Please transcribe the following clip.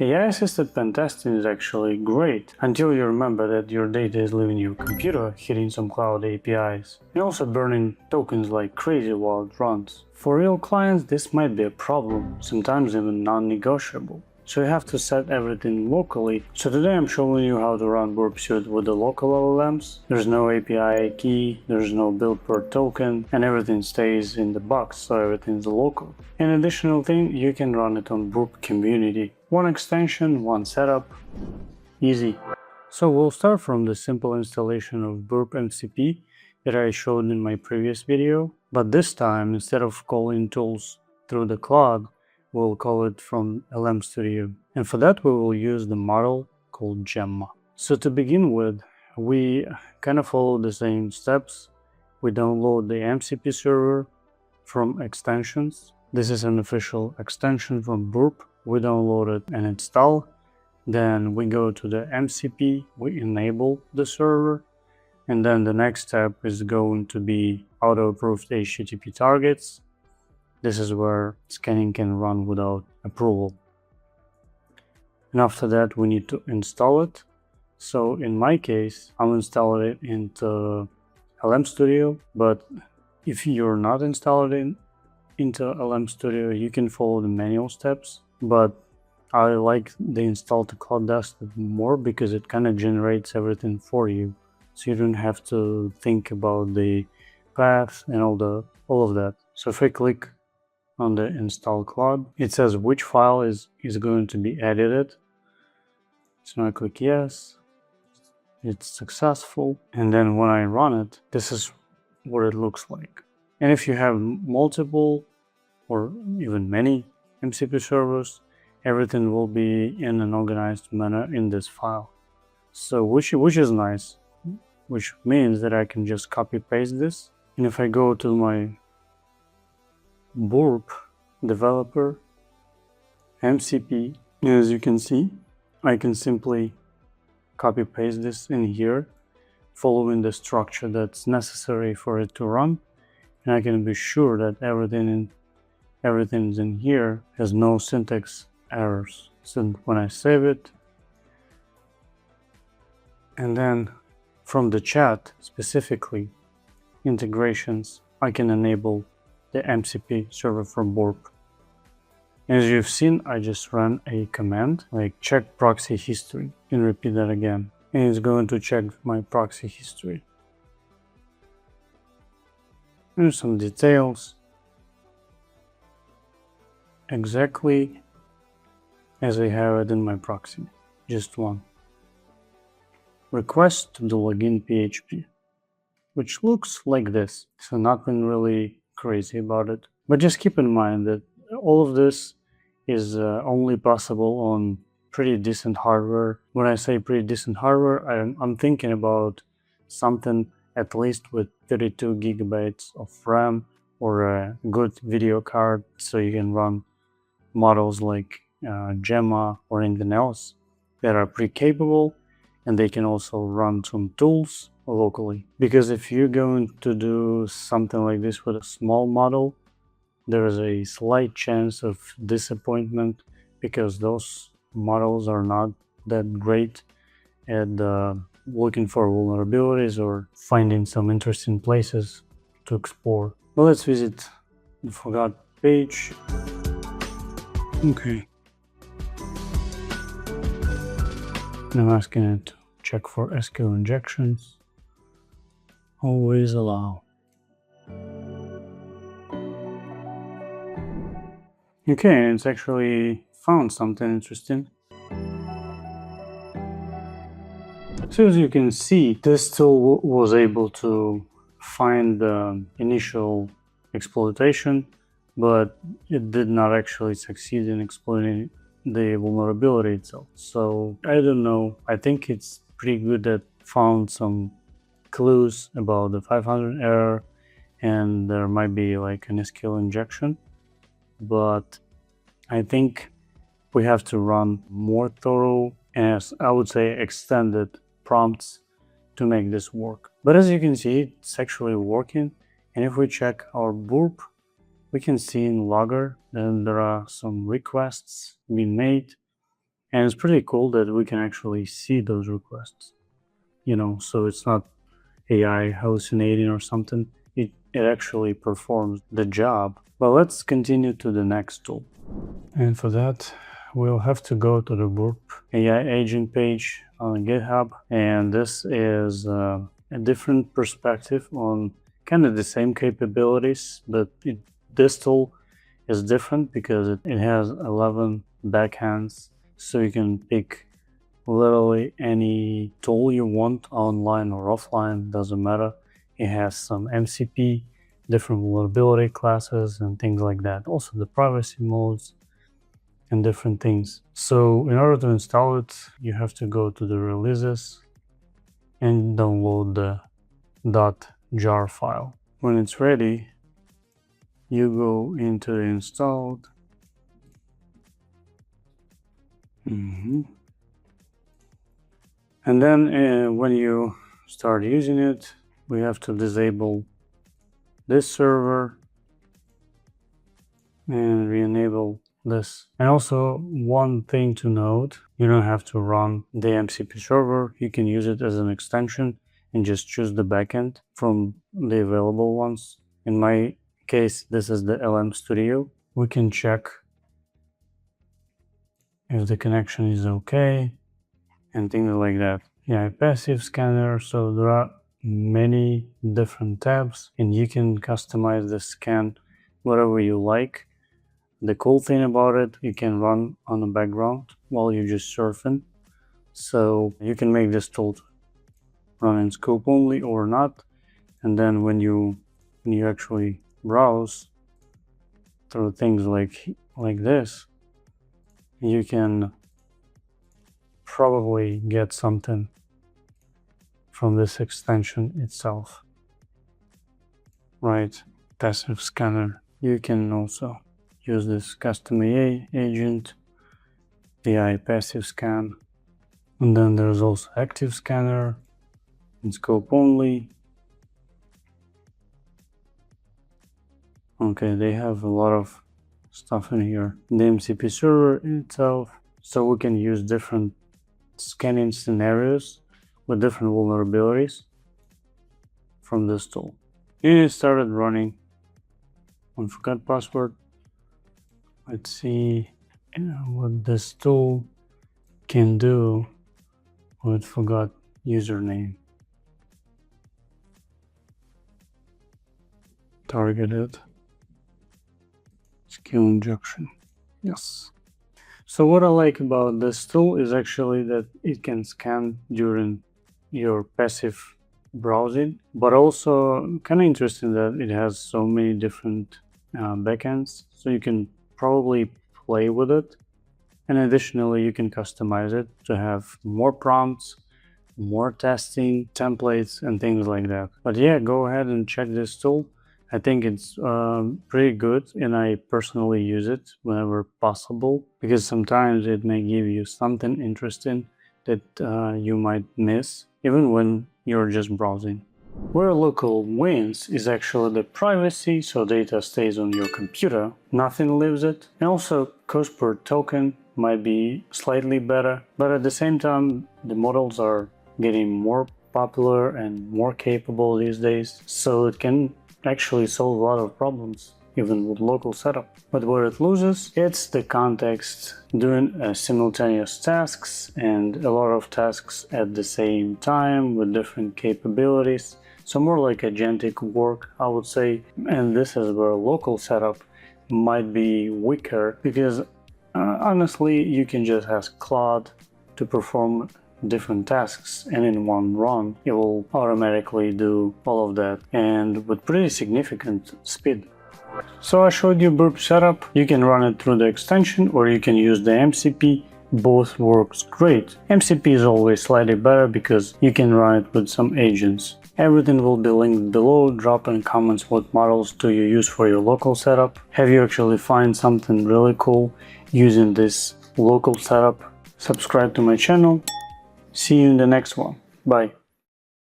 AI-assisted pentesting is actually great until you remember that your data is leaving your computer, hitting some cloud APIs, and also burning tokens like crazy while it runs. For real clients, this might be a problem, sometimes even non-negotiable. So you have to set everything locally. So today I'm showing you how to run Burp Suite with the local LLMs. There's no API key, there's no build per token, and everything stays in the box, so everything's local. An additional thing, you can run it on Burp Community. One extension, one setup, easy. So we'll start from the simple installation of Burp MCP that I showed in my previous video, but this time instead of calling tools through the cloud, we'll call it from LM Studio. And for that we will use the model called Gemma. So to begin with, we kind of follow the same steps. We download the MCP server from extensions. This is an official extension from Burp. We download it and install. Then we go to the MCP, we enable the server. And then the next step is going to be auto-approved HTTP targets. This is where scanning can run without approval. And after that, we need to install it. So in my case, I'll install it into LM Studio, but if you're not installed into LM Studio, you can follow the manual steps. But I like the install to cloud desktop more because it kind of generates everything for you. So you don't have to think about the path and all of that. So if I click on the install cloud, it says which file is going to be edited. So I click yes, it's successful, and then when I run it, this is what it looks like. And if you have multiple or even many MCP servers, everything will be in an organized manner in this file. So which is nice, which means that I can just copy paste this. And if I go to my Burp developer MCP, as you can see, I can simply copy paste this in here, following the structure that's necessary for it to run, and I can be sure that everything is in here, has no syntax errors. So when I save it, and then from the chat specifically integrations, I can enable the MCP server from Burp. As you've seen, I just ran a command like check proxy history. You can repeat that again, and it's going to check my proxy history. Here's some details, exactly as I have it in my proxy, just one. Request to the login PHP, which looks like this, so nothing really crazy about it. But just keep in mind that all of this is only possible on pretty decent hardware. When I say pretty decent hardware, I'm thinking about something at least with 32 gigabytes of RAM or a good video card, so you can run models like Gemma or anything else that are pretty capable, and they can also run some tools locally. Because if you're going to do something like this with a small model, there is a slight chance of disappointment because those models are not that great at looking for vulnerabilities or finding some interesting places to explore. Well, let's visit the forgot page. Okay. And I'm asking it to check for SQL injections. Always allow. Okay, it's actually found something interesting. So as you can see, this tool was able to find the initial exploitation, but it did not actually succeed in exploiting the vulnerability itself. So I don't know, I think it's pretty good that found some clues about the 500 error, and there might be like an SQL injection, but I think we have to run more thorough and, I would say, extended prompts to make this work. But as you can see, it's actually working. And if we check our Burp, we can see in Logger that there are some requests being made, And it's pretty cool that we can actually see those requests, so it's not AI hallucinating or something. It actually performs the job. But let's continue to the next tool. And for that, we'll have to go to the Burp AI agent page on GitHub. And this is a different perspective on kind of the same capabilities, but this tool is different because it has 11 backends. So you can pick literally any tool you want, online or offline, doesn't matter. It has some MCP, different vulnerability classes and things like that. Also the privacy modes and different things. So in order to install it, you have to go to the releases and download the .jar file. When it's ready, you go into the installed. And then when you start using it, we have to disable this server and re-enable this. And also one thing to note, you don't have to run the MCP server. You can use it as an extension and just choose the backend from the available ones. In my case, this is the LM Studio. We can check if the connection is okay and things like that. Yeah, passive scanner. So there are many different tabs and you can customize the scan whatever you like. The cool thing about it, you can run on the background while you're just surfing. So you can make this tool run in scope only or not. And then when you actually browse through things like this, you can probably get something from this extension itself. Right, passive scanner. You can also use this custom AI agent, AI passive scan. And then there's also active scanner in scope only. Okay, they have a lot of stuff in here. The MCP server itself, so we can use different scanning scenarios with different vulnerabilities from this tool. And it started running on forgot password. Let's see what this tool can do with forgot username. Targeted SQL injection. Yes. So what I like about this tool is actually that it can scan during your passive browsing, but also kind of interesting that it has so many different backends, so you can probably play with it. And additionally, you can customize it to have more prompts, more testing, templates, and things like that. But yeah, go ahead and check this tool. I think it's pretty good, and I personally use it whenever possible, because sometimes it may give you something interesting that you might miss, even when you're just browsing. Where local wins is actually the privacy, so data stays on your computer, nothing leaves it. And also cost per token might be slightly better, but at the same time, the models are getting more popular and more capable these days, so it can actually solve a lot of problems even with local setup. But where it loses, it's the context, doing simultaneous tasks and a lot of tasks at the same time with different capabilities. So more like agentic work, I would say. And this is where local setup might be weaker, because honestly, you can just ask Claude to perform different tasks, and in one run it will automatically do all of that, and with pretty significant speed. So I showed you Burp setup. You can run it through the extension or you can use the MCP. Both works great. MCP is always slightly better because you can run it with some agents. Everything will be linked below. Drop in comments what models do you use for your local setup. Have you actually find something really cool using this local setup? Subscribe to my channel. See you in the next one. Bye.